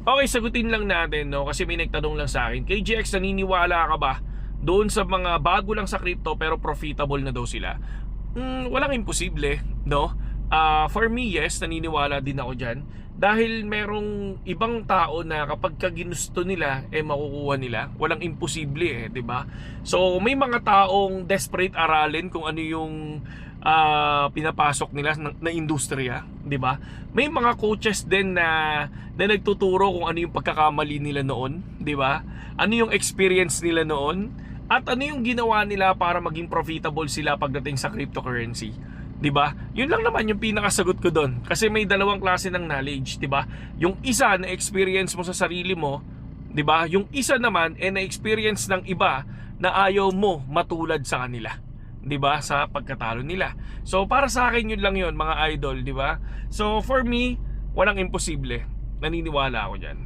Okay, sagutin lang natin, no, kasi may nagtanong lang sa akin. Kay GX, naniniwala ka ba doon sa mga bago lang sa crypto pero profitable na daw sila? Walang imposible, no? For me, yes, naniniwala din ako diyan dahil merong ibang tao na kapag ka ginusto nila makukuha nila. Walang imposible 'di ba? So may mga taong desperate aralin kung ano yung pinapasok nila na industriya, 'di ba? May mga coaches din na nagtuturo kung ano yung pagkakamali nila noon, 'di ba? Ano yung experience nila noon at ano yung ginawa nila para maging profitable sila pagdating sa cryptocurrency. 'Di ba? Yun lang naman yung pinakasagot ko doon. Kasi may dalawang klase ng knowledge, 'di ba? Yung isa na experience mo sa sarili mo, 'di ba? Yung isa naman na experience ng iba na ayaw mo matulad sa kanila. 'Di ba? Sa pagkatalo nila. So para sa akin yun lang yun, mga idol, 'di ba? So for me, walang imposible. Naniniwala ako diyan.